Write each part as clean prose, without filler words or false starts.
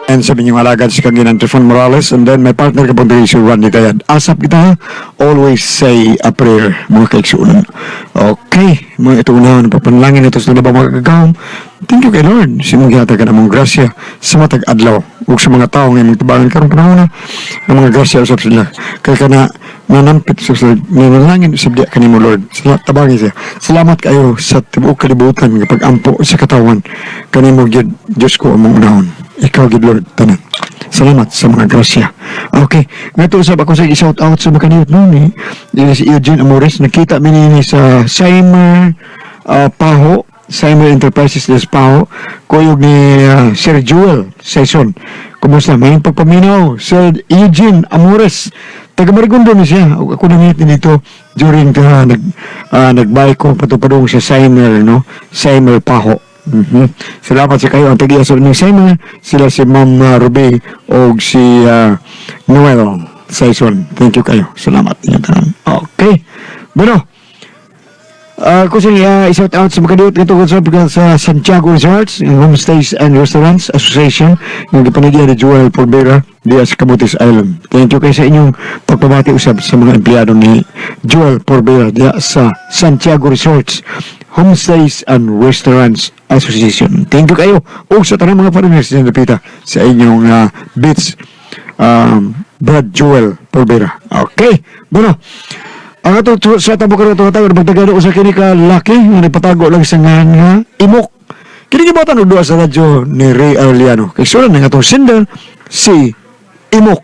And sabi niyong alagad si Kanginan Trifon Morales, and then may partner ka pang si Randy Tayad. Asap kita ha? Always say a prayer, mga kaiksuunan. Okay, mga ito unahan, papanlangin ito sa nabang mga kagawang. Thank you kay Lord. Sinunggihata ka na mong grasya sa matag adlaw. Huwag sa mga tao ngayon magtabangan karong panahon na ang mga grasya usap sila. Kaya ka na nanampit sa nanalangin sa diya kanimo Lord. Tabangin siya. Salamat kayo sa tibuok kalibutan kapag ampo sa katawan. Kanimo Diyos, Diyos ko among unahon. Ikaw gid Lord tanan. Salamat sa mga grasya. Okay, ngato usab ako sa i-shout out sa mga kaniyot noon si Eugene Amores. Nakita mi ni sa Seymour Paho, Seymour Enterprises des Paho, kuyog ni Sir Jewel Saison. Kumusta? May pagpaminaw, Sir Eugene Amores. Taga Marigondo na siya. Ako na-meet dito during nagbay ko patupadong sa Seymour, no? Seymour Paho. Salamat sa kayo ang tag-iasol ng Seymour. Sila si Ma'am Ruby o si Noel Saison. Thank you kayo. Salamat. Okay. Bueno, kung i-shout out sa mga dito sa Santiago Resorts, Homestays and Restaurants Association, yung gipanigyan ni Joel Porbera diya sa Camotes Island. Thank you kayo sa inyong pagpabati usab sa mga empleyado ni Joel Porbera diya sa Santiago Resorts, Homestays and Restaurants Association. Thank you kayo. O sa tanang mga foreigners na napita sa inyong beach, Brad Joel Porbera. Okay. Bueno, ang ato sa tabo karon ato tayo magdagano usa kini ka laki nga nagpatago lang sa nga imok. Kini gibatan og duha sa radyo ni Ray Arellano. Kay sulan nga atong sender si Imok.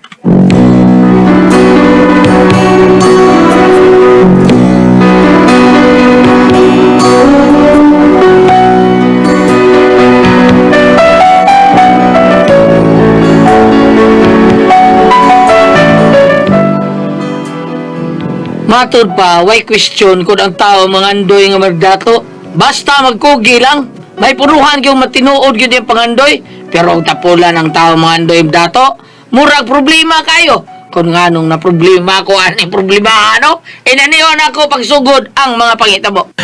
Matod pa, why question kung ang tao mangandoy nga magdato? Basta magkugi lang. May puruhan kayong matinuod yun yung pangandoy. Pero ang tapulan ng tao mangandoy dato, murag problema kayo. Kung nganong na problema ako, aning problema ano? Inaniyon ako pagsugod ang mga pangitabo.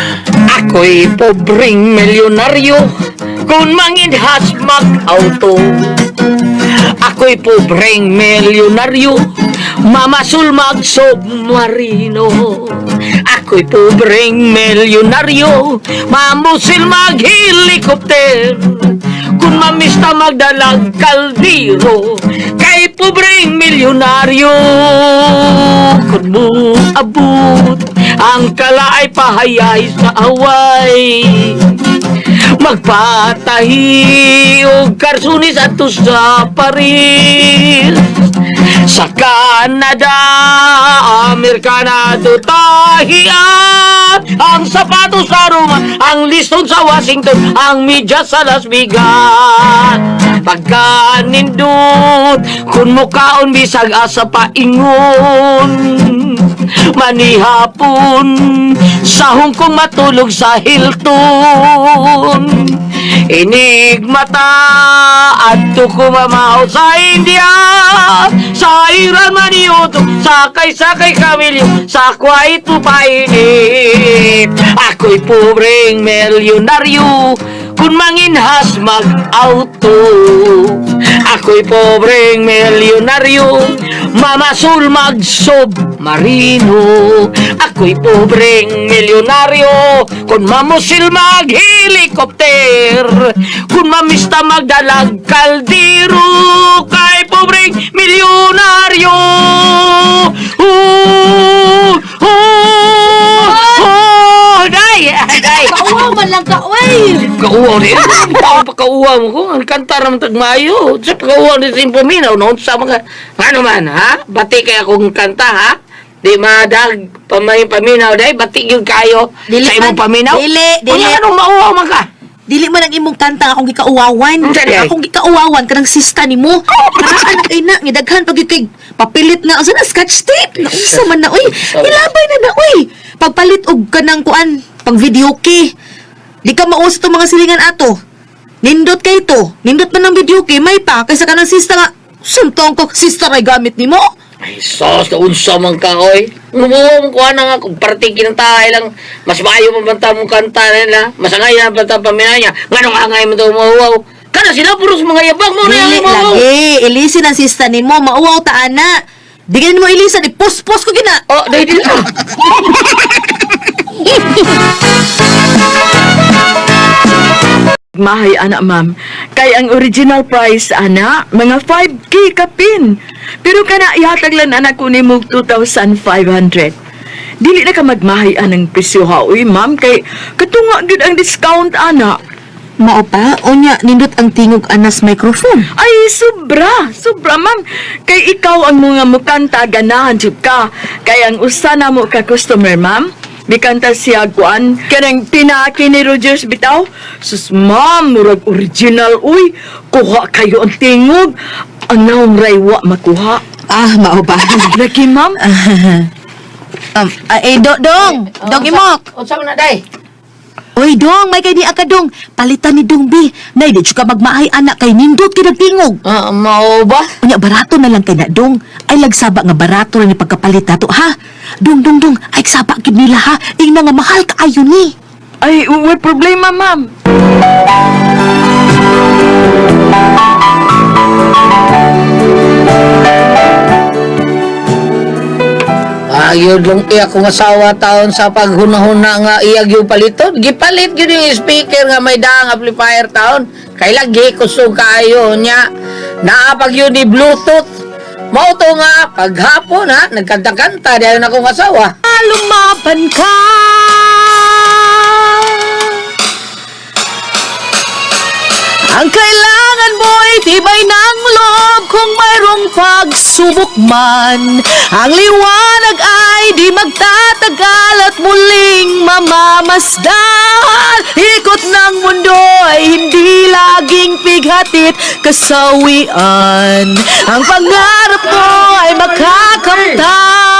Ako'y pobreng milyonaryo kung manginhas mag-auto. Ako'y pobreng milyonaryo, mamasul mag-submarino. Ako'y pobreng milyonaryo, mamusil mag-helikopter. Kung mamista magdalag kaldero, kay pobreng milyonaryo. Kung mo abot, ang kala ay pahayay sa away. Magpatahi o karsunis ato sa Paris. Sa Canada, Amerikana tahian. Ang sapatos sa Roma, ang liston sa Washington, ang medyas sa Las Vegas. Pagkanindot, kung mukaon bisag asa paingon. Manihapon, sa Hong Kong matulog sa Hilton. Enigmata at kumamaw sa India, sa Iran maniuto, sakay-sakay kamilyo, sa Kuwait painit. Ako'y pobreng milyonaryo kung manginhas mag-auto. Ako'y pobreng milyonaryo, mamasul mag-submarino. Ako'y pobreng milyonaryo kung mamusil mag-helikopter. Kung mamista magdalag kaldero, kay pobreng milyonaryo. Day! Kauwa man lang ka, uy! Kauwa rin. Pagkauwa mo ko. Ang kanta naman tagmayo. Sa pagkauwa rin sa impaminaw. Noon sa mga... Ano man, ha? Bati kaya kong kanta, ha? Di madag paminaw. Day, bati yung kayo sa imong paminaw. Dili. Kung anong mauwa man ka? Dili man ang imong kanta akong gikauwawan. Dali. Akong gikauwawan kanang sista nimo. Karaan kay na ngidaghan pag kay papilit nga asa na scotch tape. Nausa man na uy. Ilabay na uy. Pagpalit og kanang kuan pag video key. Di ka maus to mga silingan ato. Nindot kay to. Nindot man ang video key may pa kaysa kanang sista nga. Suntong ko sista ay gamit nimo. Ay, sos, naunsa man ka, oy. Umuha mo kuha na nga, kung partiki ng tahay lang, mas maayo mabanta mong kanta nila, mas angay na banta paminaw niya, nga nung angay mo ito umuhaw. Kana sila puros mga yabang mo na Dili yung mga lagi. Ilisin ang sista ni mo. Mauwaw ta, ana. Di ganun mo ilisan. Ipos-pos ko gina. Oh, dahil dito. Mahay anak ma'am, kay ang original price ana mga 5K kapin. Pero kana ihatag lang anak ko ni mo 2,500. Dili na ka magmahay anang presyo ha, uy ma'am, kay katunga gud ang discount ana. Mao pa, unya, nindot ang tingog anas microphone. Ay, sobra ma'am. Kay ikaw ang mga mukanta ganahan jud ka. Kay ang usa na mo ka customer ma'am, mikanta siya kuan kanang pinaki ni Rogers bitaw. Sus ma'am, murag original uy. Kuha kayo ang tingog. Anong raywa makuha? Ah, mao ba? Lagi ma'am. Dong imok. Unsa man na day? Oy, Dong, may kay di ka, Dong. Palitan ni Dong, B. Nay, di ka magmahay anak kay nindot kinagtingog. Mao ba? Unya, barato na lang kay na, Dong. Ay, lagsaba nga barato na ni pagkapalit nato, ha? Dong, ay, saba gid nila, ha? Ingna nga mahal ka ayo ni. Ay, may problema ma'am. Ayod lang iya kong asawa taon sa paghunahuna nga iyag yung paliton. Gipalit yun yung speaker nga may daang amplifier taon. Kay lagi kusog kaayo niya. Naapag yun ni Bluetooth. Mauto nga paghapon ha. Nagkanta-kanta dahil na akong asawa. Lumaban ka! Ang kailangan mo'y tibay ng loob kung mayroong pagsubok man. Ang liwanag ay di magtatagal at muling mamamasdan. Ikot ng mundo ay hindi laging pighatit kasawian. Ang pangarap mo ay makakamtan.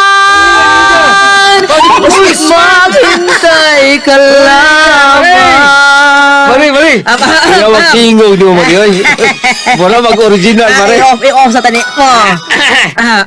Maghintay ka lamang. Mari. Kaya mag-tingog di mo mag-iyoy. Wala mag-original, mari. I-off sa tani ko.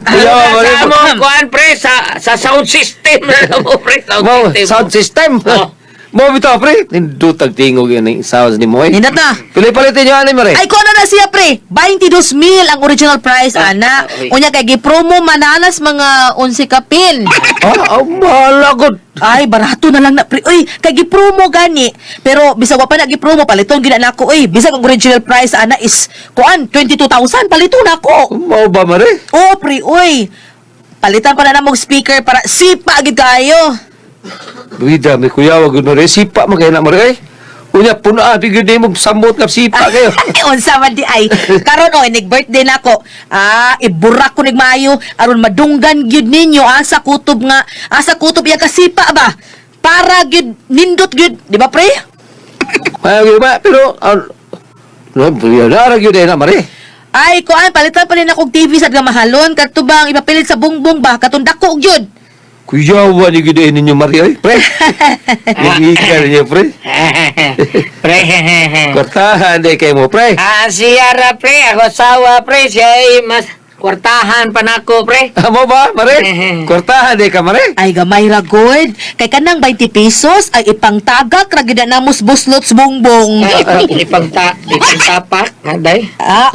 Kuya, mari. Sa mo, kuhan pre, sa sound system na mo pre, Mau, sound system. Oh. Mau bitaw, pre. Nindutag tingog yun yung sounds ni mo, eh. Nindot na. Pili-palitin nyo, mari. Ay, ko na siya, pre. 22,000 ang original price, ana. okay. Unya, kay gipromo mananas mga 11 kapin. Mahala ko. Ay, barato na lang na, pre. Uy, kay gipromo gani. Pero, bisag wa pa na gipromo, paliton gina na ako. Uy, bisag ang original price, ana, is, kuan, 22,000, paliton na ako. Mau ba, mari? Oo, pre, uy. Palitan pa na mong speaker para sipa agad kayo. Bida, may kuya, wag yun, mari. Sipa mo kayo na, mari, eh. Unya, punaan, bigyan din mo samot nga sipa kayo. Unsa man di ay. Karon oy, nag-birthday na ako. Iburak ko nigmayo aron madunggan gyud ninyo sa kutob nga. Sa kutob iya kasipa ba. Para gyud nindot gyud, di ba pre? Ay, ba, pero, nara yun na, mari. Ay, kuan palitan pa rin akong TV sa gamahalon kadto bang ipapilit sa bungbong ba katong dako gyud. Kuya, wani gidain ninyo, mari, ay, pre. Nagigil niyo, pre. Pre, Kortahan, di kayo mo, pre. siya ra pre, ako asawa pre, siya ay mas kwartahan pa na ako pre. Amo ba, mare? Kortahan di ka, mare? Ay gamay ra good. Kay kanang 20 pesos ay ipangtagak ra gid na musbuslot sa bungbong. Ipangtapak, naday.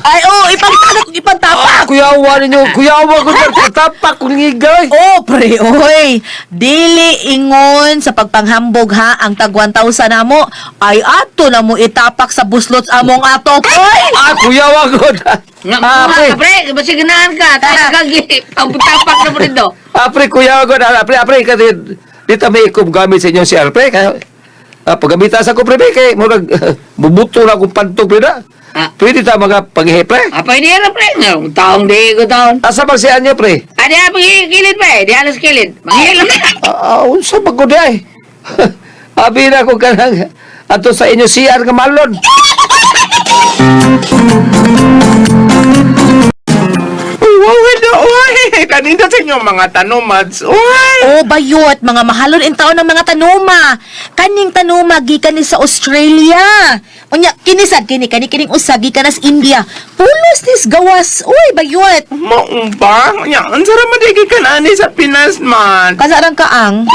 Ay ipangtagak ipangtapak. Kuyawa ninyo, kuyawa ko dyan, katapak kong ngigay. Oh, pre, oy. Dili ingon sa pagpanghambog ha, ang tag 1,000 na mo, ay ato na mo itapak sa buslot among ato. Oy! Kuyawa ko Pre, basi ganahan ka. Tayo kagi, pagtapak na mo dito. Pre, kuyawa ko pre, kasi dito may ikom gamit sa inyo si pre, kaya pagamitan sa ko, pre, kaya murag bubuto na akong pantog, pre, na. Pwede ta mga paghihe, pre. Pwede na pre, taong di ko taon. Asa magsiyan niyo, pre? Di na pagkikilid pre, di alas kilid. Manghihil na. Unsa pagod ay? Abi na ko kanang ato sa inyo CR nga malon. Kanina sa inyo mga tanumads. Uy! Oh, bayot, mga mahalon in taon ng mga tanuma. Kaning tanuma gikan ni sa Australia. Unya, kinisad kining usag gikan sa India. Pulos nis gawas. Uy, bayot. Maong ba? Yan, ang sarap madigi ka na ani sa Pinas man. Kasarang kaang.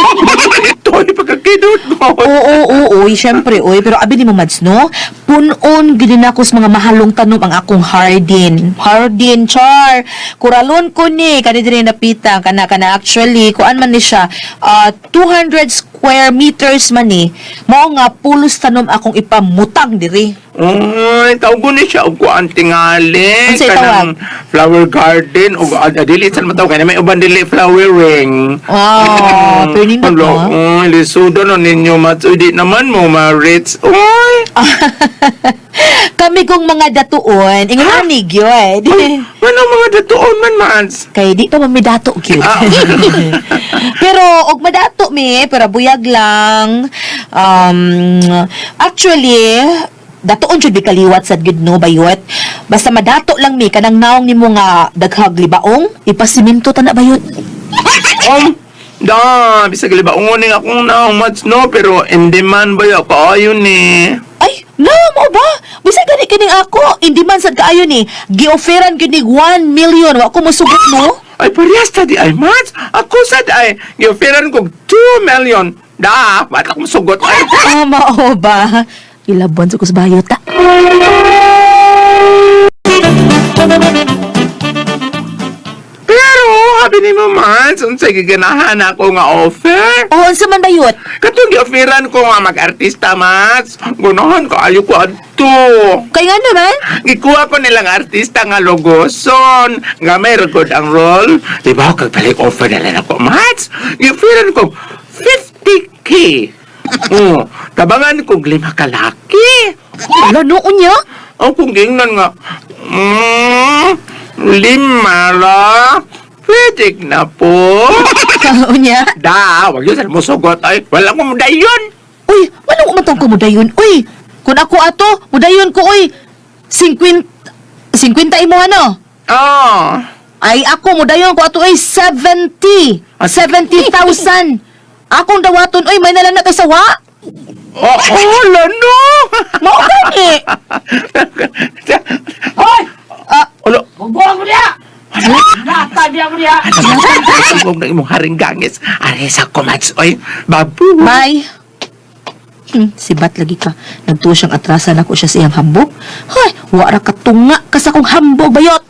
Ito, di pagkakidot mo. Oo, syempre, oy. Pero abi ni mo mads, no? punon gininakos mga mahalong tanom ang akong hardin. Hardin, char. Kuralon ko ni, kanina napita, kana actually, kuan man ni siya, 200 square meters man ni, mao nga pulos tanom akong ipamutang diri. Ay, tawag ko ni siya og kuan tingali Unsay kanang flower garden ug dili sa mataw kay may uban dili flowering. Oh, pero nindot Hello, mo. lisudo no ninyo matsudi naman mo ma-rich. Oy. Kami kong mga datuon, inganig yun. Ano mga datuon man mans? Kay di pa man may dato, cute. Pero, og madato mi, pero buyag lang. Actually, datoon jud di kaliwat sad gid no bayot. Basta madato lang mi kanang naong nimo nga daghag libaong, ipasiminto ta na bayot. Bisag libaon ni akong naumats no pero in demand ba ya kaayo ni. Ay, mo ba? Bisag gani kining ako, hindi man sad kaayo ni. Gi-offeran kining 1 million, wa ko mosugot no. Ay parehas ta di ay mats. Ako sad ay gi-offeran ko 2 million. Ba't akong sugot ay. Mao ba? Ilabon sa kusbayot ta. Pero habi ni mo mats unsay giganahan ako nga offer. O, unsa man bayot? Katong gi-offeran ko nga mag-artista mats. Gunahan kaayo ko adto. Kay nga naman? Gikuha ko nilang artista nga logoson. Nga may record ang role. Diba kag balik offer na lang ako, Mats? Gifiran ko 50K. Tabangan ko 5 kalaki. Wala noon niya? Ang kung gingnan nga, 5 la. Pwede na po. Kao niya? Wag yun sa musugot ay. Wala ko dayon. Uy, manong umatang ko mudayon? Uy, kung ako ato, mudayon ko, uy. 50 imo ano? Ay, ako, mudayon ko ato, uy, 70. 70,000. Akong dawaton, uy, may nalang na sa wa. Lano. Mao gani. Hoy! Ulo. Magbuang mo niya! Nata niya mo niya! Huwag na imong haring gangis. Ari sa kumats, oy. Babu. May. Sibat lagi ka. Nagtuwa siyang atrasan ako siya sa iyang hambog. Hay, wara ka tunga ka sa kong hambog, bayot.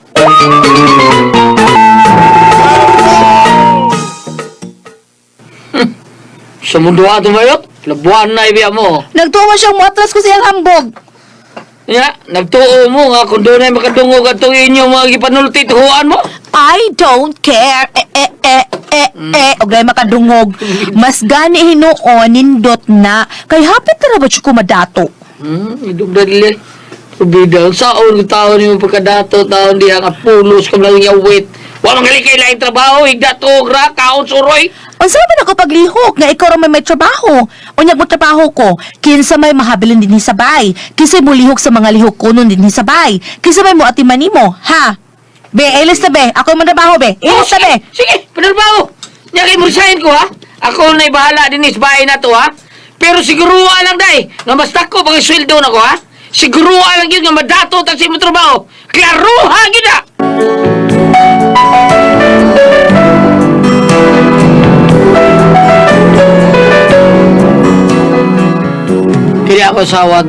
Sa mundo ato mayot, labuan na ibiya mo. Nagtuwa siyang muatras ko sa iyang hambog. Ya, nagtuo mo nga kung doon ay makadungog at itong inyong mga gipanulti, tuhuan mo. I don't care. Og dahil makadungog. Mas gani hinuon, nindot na. Kay hapit na ba siya kumadato? Idong dali. Pabida, saon ng tao niyo pagkadato, taon di ang apulos kam lang yawit. Wa mangalikay laing trabaho, igdato, gra, kaon, suroy. Unsa man ako paglihok nga ikaw ra may trabaho? Unya mo trabaho ko, kinsa may mahabilin dinhi sa bay. Kinsa mo lihok sa mga lihok kunon dinhi sa bay. Kinsa may mo atiman nimo, ha? Be, ilis na be. Ako man trabaho be. Ilis na be. Sige, panarbaho. Nya kay mursahin ko ha. Ako na'y bahala din sa bahay na to ha. Pero siguruha lang day, nga mas dako pag sweldo na ko ha. Siguruha lang yun nga madato ta sa imong trabaho. Klaruha gyud na. Kaya ako sawat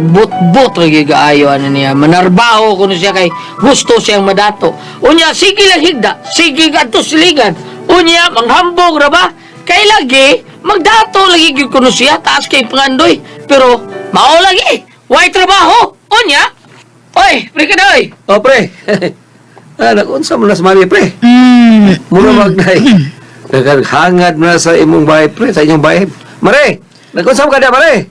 but lagi kaayo ano niya. Manarbaho ko siya kay gusto siyang madato. Unya sige lang higda, sige kadto siligan. Unya manghambog ra ba? Kay lagi magdato lagi gyud kuno siya taas kay pangandoy. Pero mao lagi, way trabaho. Unya. Oy, pre ka na oy. Pre. Nakunsa mo na sa mami, pre. Muna magnay. Hangad na sa imong bahay, pre, sa inyong bahay. Mare, nakunsa mo ka diya, Mare.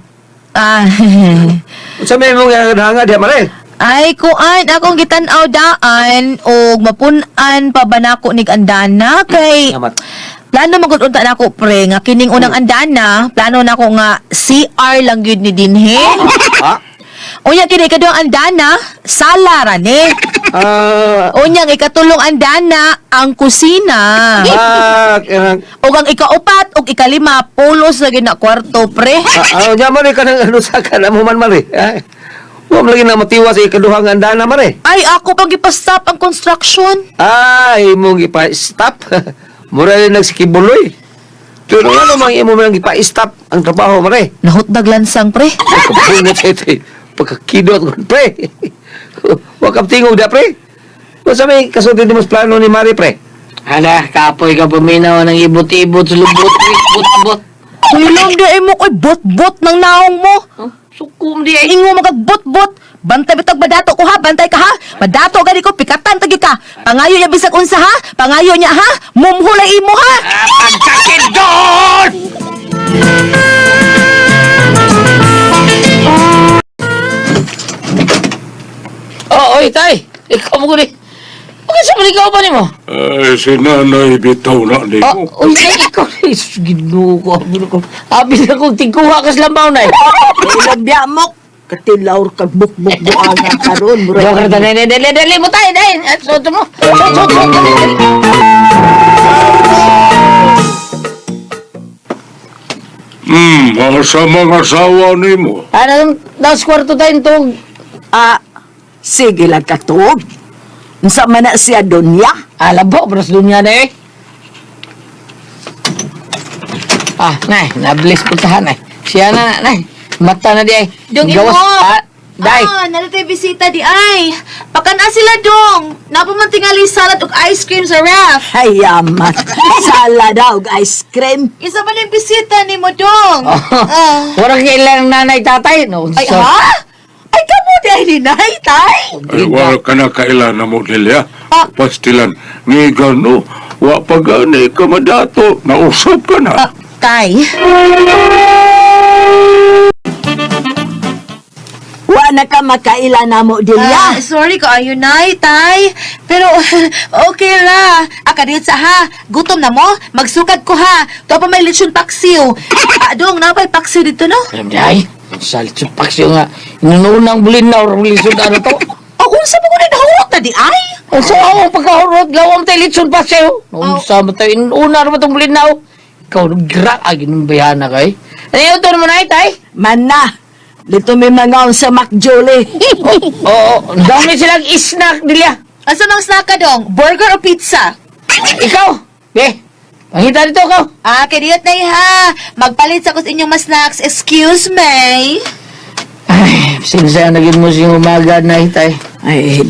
Unsa may imong hangad diya, Mare? Ay, kuan, akong gitan-aw daan o mapun-an pa ba nako nig andana kay Salamat. plano magudunta na ako pre nga kining unang andana, plano na ko nga CR lang gyud ni dinhi. Ha? Unya kini kaduang andana, sala ra ni. Unya ang ikatulong andana, ang kusina. Ug ang ikaupat ug ikalima, pulos lagi na kwarto pre. Nya Mare ka nang ano sa ka na mo man, Mare. Wa mo lagi na matiwa sa ikaduhang andana, Mare. Ay, ako pag ipastop ang construction. Ay, imong ipa-stop. Mura rin nagsikibuloy. Pero ano mang imo man ipa-stop ang trabaho, Mare? Nahutdag lansang pre. Kapunot sa ito. pagkakidot ko, pre. Wakap tingog da, pre. Kung sa may kasunod mo sa plano ni Mari, pre. Hala, kapoy ka paminaw ng ibot-ibot sa lubot, ibot-ibot. Tulong di ay mo ko'y bot-bot ng naong mo. Sukum di ay. Ingo magag-bot-bot. Bantay bitag madato ko ha, bantay ka ha. Madato gani ko, pikatan tagi ka. Pangayo niya bisag unsa ha? Pangayo niya ha? Mumhulay imo ha? Pagkakit doon! Oh, oy, tay. Ikaw mo guli. Bakit sa ikaw pa ni mo? Ay, si nanay bitaw na ni Oh, mo. uy, tay, ikaw. Ginoo ko, abilo ko. Abi na kong tingkuha kas lambaw na eh. Ilabya mo. Katilaw kag bukbuk-buang nga karon. Joker ta, dali mo tayo, dali. Soto mo. Soto mo. Asa mga asawa ni mo? Ano, das kwarto tayo tog. Ah, sige lang katog. Unsa man na siya donya? Alabo, bros dunya na eh. Ah, nay, nablis puntahan nay. Siya na, nay. Mata na di ay. Dong, Gawas. imo. Day. nalatay bisita di ay. Pakana sila dong. Napamantingali salad ug ice cream sa ref. Hayaman. Sala daw, ice cream. Isa man yung bisita ni mo dong. Ah. Warang kailang nanay tatay. No, Ay, ha? Ay, kamo di ay ninay, tay? Ay, wala ka na kailan na model ya. Ah. Pastilan, ni gano, wa pagani ka madato, nausap ka na. Tay? Wa na ka makaila na mo dilya. Sorry ko, ayun nay, tay. Pero, okay ra. Akadit sa ha. Gutom na mo? Magsukad ko ha. To pa may lechon paksiw. Dong, napay paksiw dito, no? Alam di ay. Salit sa paksyo nga. Inununang bulinaw, rulisod ano to. Ako, sa mo ko na nahurot na di ay? Ang sa akong pagkahurot, gawang tayo litson paksyo. Ang sa mo tayo, inuna naman itong bulinaw. Ikaw, gra, agin ng bayana kay. Ano yun ito naman ay, tay? Mana. Dito may mga sa McJolly. Oo, dami silang snack nila. Asa mang snack ka, dong? Burger o pizza? Ikaw, pangita dito ka. Kadiyot na ha. Magpalit sa kus inyong mas snacks. Excuse me. Ay, sinsaya naging mo siyang umaga na itay. Ay,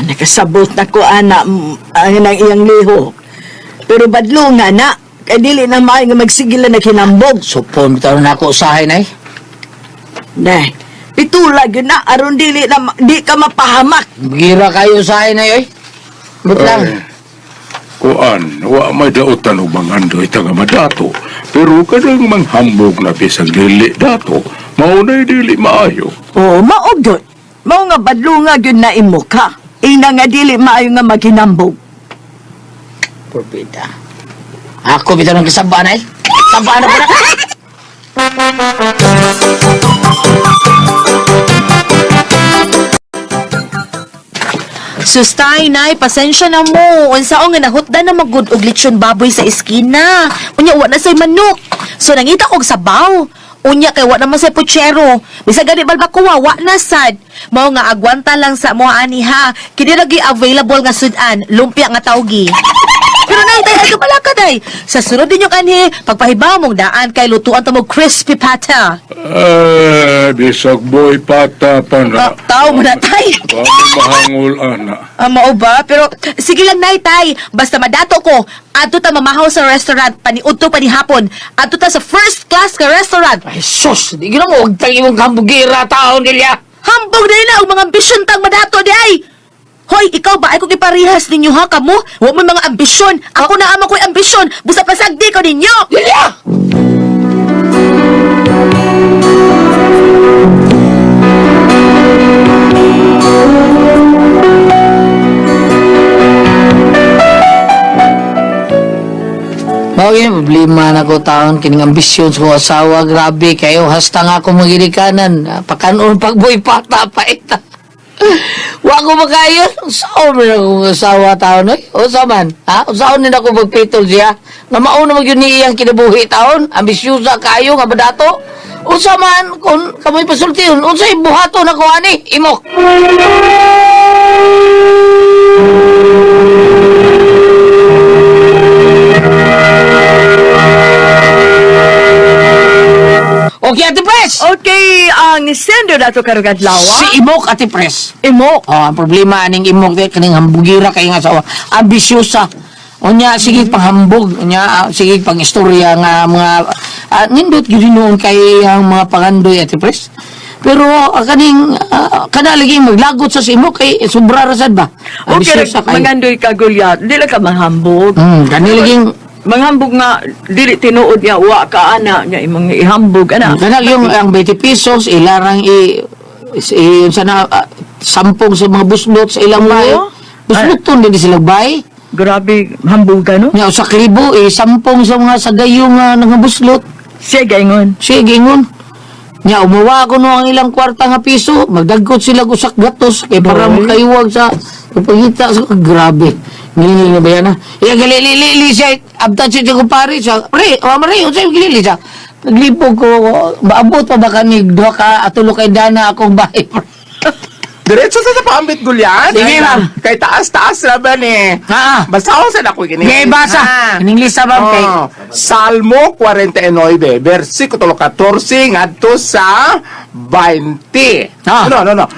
nakasabot na ko, anak, ang nang iyang liho. Pero badlo nga, na. Kaya dili na maayo nga magsigilan na kinambog. Supon, bitaw na ako usahay na eh. Nah, pitulag yun na. Aron dili na, di ka mapahamak. Gira kayo usahay na yoy. But lang. Kuan, wa may dautan o mangandoy taga madato. Pero kadang manghambog na bisang dili dato, maunay dili maayo. Oo, maugod. Mao nga badlo nga yun na imo ka. Ina nga dili maayo nga maginambog. Porbida. Ako bitaw ng kasabaan ay. Sabaan na pala. Sustay, nay, pasensya na mo. Unsaon nga nahutda na magud og lechon baboy sa eskina. Unya wa na say manok. So nangita kog sabaw. Unya kay wa naman say puchero. Bisag gani balbakuwa, wa na sad. Mao nga agwanta lang sa mo ani ha. Kini lagi available nga sudan, lumpia nga tawgi. Pero nay, tay, ito pala ka, day. Sa sunod din yung kanhi, pagpahibaw mong daan kay lutuan ta mo crispy pata. Bisag boy pata pa na. Tao mo na, tay. Kami mahangol, ana. Mao ba? Pero sige lang, nay, tay. Basta madato ko. Adto ta mamahaw sa restaurant, paniudto pa ni hapon. Adto ta sa first class ka restaurant. Ay sus, di gina mo. Huwag tayo mong kambugira taon nila. Hambog na na ang mga ambisyon tang madato, day. Hoy, ikaw ba ay kong iparihas ninyo ha, kamo? Huwag mo mga ambisyon. Ako na ama ko'y ambisyon. Busa pasagdi ko ninyo. Lilia! Mao yun, problema na ko taon, kining ambisyon sa kong asawa, grabe kayo, hasta nga ako magirikanan, pakanon pagboy pata pa ita. Wa ko makayon, saan mo na akong asawa taon, eh? O saman, ha? O saan din ako magpitol siya? Na mauna mag yun niyang kinabuhi taon, ambisyosa kayo, nga badato? O saman, kung kamoy pasulti yun, o sa'y buhato na ko, ani, imok. Okay, Ate Pres! Okay, ang sender na to karugad lawa. Si Imok, Ate Pres. Imo. Oh, ang problema aning Imok de kaning hambugira kay nga asawa. Ambisyosa. Unya sige panghambog, unya sige pang istorya nga mga nindot gyud noon kay ang mga pangandoy, Ate Pres. Pero kaning kana lagi maglagot sa si Imok kay sobra ra sad ba? Okay, Ambisyosa kay. mangandoy ka gulyat. Dili ka manghambog. Kani lagi Manghambog nga, dili tinuod niya, wa ka ana, niya imong ihambog, ana. kana yung ang 20 pesos ilarang sana sampung sa mga buslot sa ilang Oo. bayo. Busloton din sila bay. Grabe, hambog ka, no? Nya sa kribo sampung sa mga sagayong nga buslot. Siya gaingon. Sige ngon. Nya umuwa ko no ang ilang kwarta nga piso, magdagkot sila usak gatos kay para Boy. makaiwag sa pagita sa grabe. Ngili na ba yan ha? Iya galili siya, abtan siya ko pare siya. Pre, mare, unsay gilili siya. Naglipog ko, maabot pa ba kanig duha ka atulo kay dana akong bahay. Diretso sa pambit gulyan. Sige, ma'am. Kay taas-taas na ba ni? Ha? Basaho sa ako gini. Ngay basa. Ining lista ba kay? Salmo 49, versikulo 14 ngadto sa 20. Ah. No.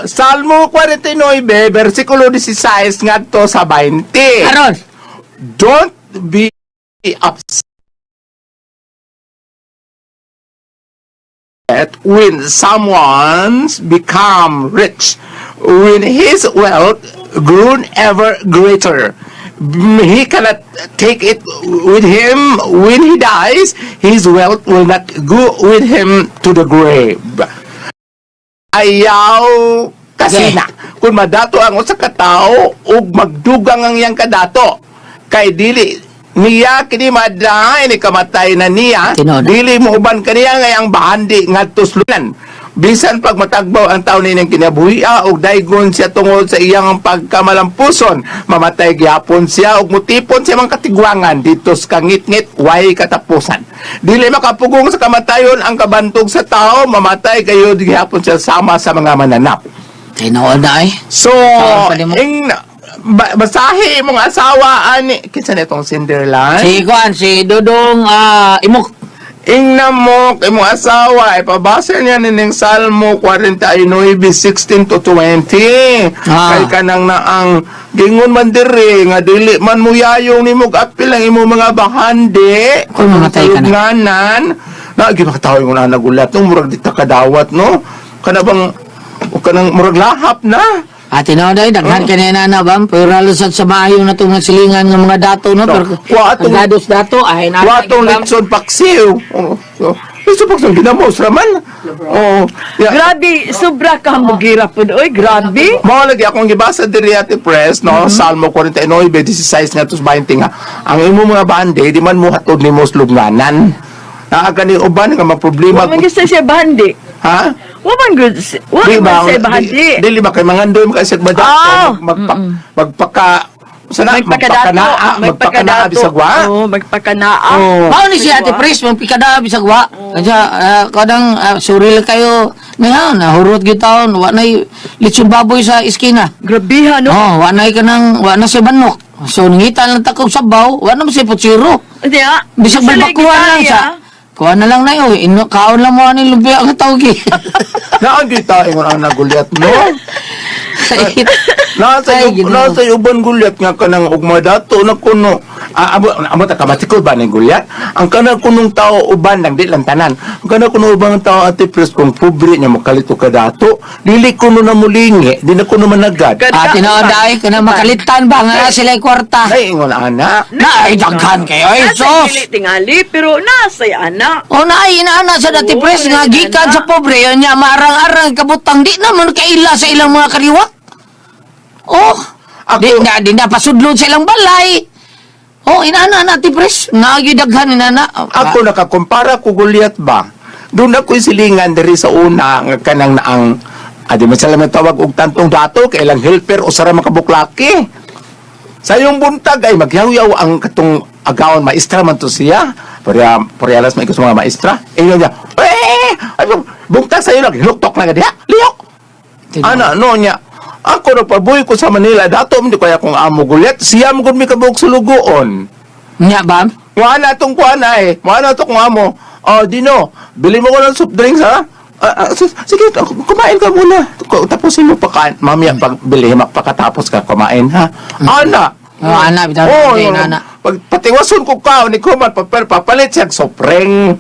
Salmo 49, versikulo 16 ngadto sa 20. Aron. Don't be upset when someone's become rich, when his wealth grown ever greater. He cannot take it with him when he dies. His wealth will not go with him to the grave. Ayaw kasi Okay. na kung madato ang usa ka tawo ug magdugang ang iyang kadato kay dili niya kini maday ni kamatay na niya Tinood. dili mo uban kaniya nga ang bahandi ngadto slunan bisan pag matagbaw ang tawo niyang kinabuhi og daygon siya tungod sa iyang pagkamalampuson mamatay gyapon siya og mutipon siya mga katigwangan dito sa kangit-ngit way katapusan dili makapugong sa kamatayon ang kabantog sa tawo mamatay kayo gyapon siya sama sa mga mananap. Tinood na ay. So, Saan pa ni mo? basahi mong asawa ani kinsa nitong Cinderella? Si Kuan, si Dodong Imok. Ingna mo kay mong asawa ipabasa niya ning Salmo 49:16 to 20. Ah. Kay kanang na ang gingon man diri nga dili man mo yayong nimo apil ang imo mga bahandi Kung mamatay ka na. Nganan, na ginakataw mo na nagulat no murag di ta kadawat no. Kana bang o kanang murag lahap na. Tinood ay daghan kanina na bam, pero halos sa maayo na itong silingan ng mga dato no. Pero Kuha atong- dados dato ay Watong Litson Paksiw. Litson Paksiw, ginamos raman. Oh, yeah. Grabe, sobra ka hambugira po. Oy, grabe. Mao lagi akong gibasa diri at press no Salmo 49:16 nga tus 20 nga ang imo mga bande di man mo hatod nimo slugnanan. Naa gani uban nga problema Wa man gyud siya bandi. ha? Wa man gyud. Wa Di ba? man siya bandi. Dili ba kay mangandoy mo kasi badato Ah! magpaka sana magpakanaa bisagwa. Oo, magpakanaa. Oh. Mao ni si Ate Pres, mong pikada bisag wa. Kaya kadang suril kayo na nahurot gyud taon, wa nay lechon baboy sa iskina. Grabiha, no? Oh, wa nay kanang wa na si banok. So nangita lang takog sabaw, wa na si putsiro. Hindi, ah. Bisag Sila balbakuan lang gitaya. sa. Kuha na lang na yun. Kaon lang mo ang lumpia ang tawgi. Naan kita ingon ang nagulyat no. Ay, Ginoo. Nasa uban gulyat nga kanang ugma dato na kuno. Amo ta kamatikol ba ning gulyat? Ang kanang kunong tao uban lang di lang tanan. Ang kanang kuno ubang tao ati pres kung pobre nya makalito ka dato, dili kuno na mulingi, di na kuno managad. Tinood ay, kana makalitan ba nga sila kwarta. Ay ingon ana. Na, ay daghan kayo. Ay, Nasa sos. dili tingali, pero nasa ana. O na ay, inaana sa dati pres nga gikan sa pobre. Yun niya, marang-arang kabutang. Di naman kaila sa ilang mga kaliwat. Oh, di na pasudlod sa ilang balay. Oh, inaana na ti pres. Nagidaghan inaana. Ako nakakumpara ko gulyat ba? Doon ako'y silingan diri sa una nga kanang naang adi man sila tawag og tantong dato kay ilang helper o sara makabuklaki. Sa yung buntag ay magyaw-yaw ang katong agawon maestra man to siya. Parehalas may mga maestra. Ingon niya, ay, buntag sa'yo lang, hiluktok na nga diha, liyok. Ana, no niya, ako nagpabuhi ko sa Manila, dato hindi ko kung amo gulit, siya mo gud mi kabog sulugoon. Nya ba? Wala tong kuan ay, wala to kung amo. Oh, Dino, bili mo ko ng soft drinks, ha? Sige, kumain ka muna. Tapusin mo pagkain. Mamaya, pagbili, pagkatapos ka kumain, ha? Ana! Ana, bitaw Oh, kay nana. pag patiwason ko ka, ni Kuman, papalit siya sopreng.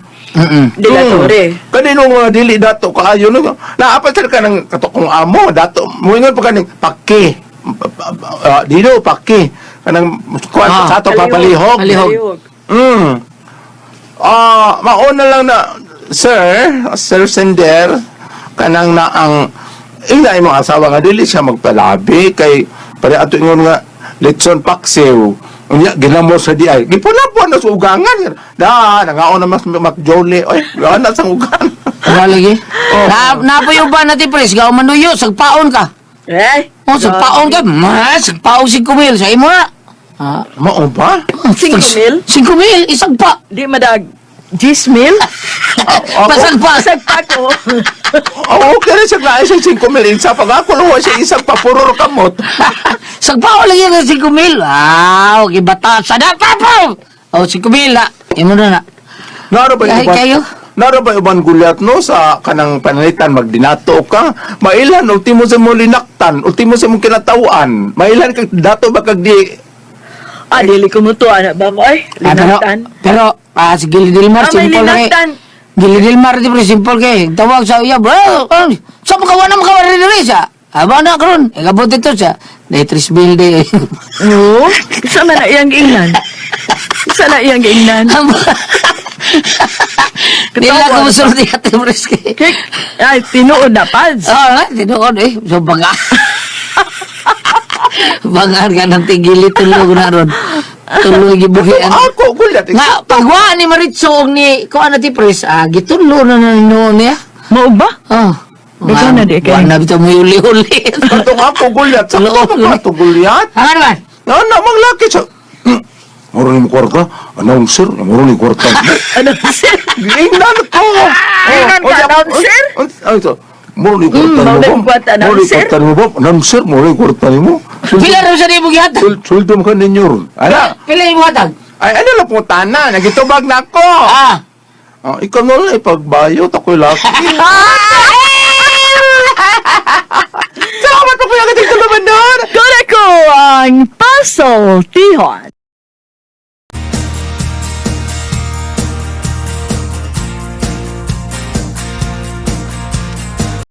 Dilatore. Kanino mga dili dato kaayo no. Naapatal ka ng katukong amo dato. Muingon pa kaning paki. Dino paki. Kanang kuan sa ato papalihog. Palihog. Mauna lang na Sir Sender kanang na ang ina imong asawa nga dili siya magpalabi kay pare ato ingon nga lechon paksiw. Unya ginamo sa di ay. Gipon na sa ugangan. Nangaon na mas makjole. Oy, na sa ugan. Wala lagi. Napayo ba natin pres? Gaw manuyo, sagpaon ka. Eh? Oh, sagpaon ka. Sagpaon 5,000 sa imo na. Mao ba? 5,000? 5,000, isang pa. Di madag 10,000? Pasagpa. Sagpa ko. Okay rin siya na isang 5,000 sa pag-ako siya isang papuror kamot. Sagpaon lagi ng 5,000. Okay, bata. Sa data po. Oh, 5,000 na. Imo na na. Naro ba Ay, iban? kayo? Naro ba iban gulat no sa kanang panalitan magdinato ka? Mailan ultimo sa mo linaktan, ultimo sa mo kinatawan. Mailan kag dato ba kag di Dili ko mo to, anak ba mo? Ay, linatan. Pero, si Gili Dilmar, May simple na linatan. Gili Dilmar, di pre, simple kay. Tawag sa iya, bro. Sa makawa na rin siya. Aba na, karon. Ikabot ito siya. Day 3,000 de. Oo? Isa man na iyang giingnan. Isa na iyang giingnan. Nila ko musulot ni Ate Preske. Ay, tinuod na, Pads. Oo, tinuod eh. So, banga. Bangar ka ng tigili tulog na ron. Tulog gibuhian. ako gulat? Nga, pagwa ni Maritso og ni ko ano ti pres, gitulo na noon niya. Mao ba? Oh. Ikaw na di kay. Wala bitaw mo uli-uli. Ito nga ako gulat. Sa Tulog. ka to gulat? Ano naman? Na mang laki sa Murong ni kwarta, announcer, murong ni kwarta. Ano, sir? Ingnan ko. Ingnan ka, announcer? Ay, ito. Murong ni kwarta murong mo ni ba? kwarta, Murong ni announcer? kwarta mo ba? Announcer, murong ni kwarta mo. Pila rin sa di mo gihata? Suldom ka ninyo ron. Ala, Pila yung hatag? ay ano lang po tana, nagitubag na ako. Ikaw na lang ipagbayot, ako'y laki. Kung ako ang Puzzle Tihon.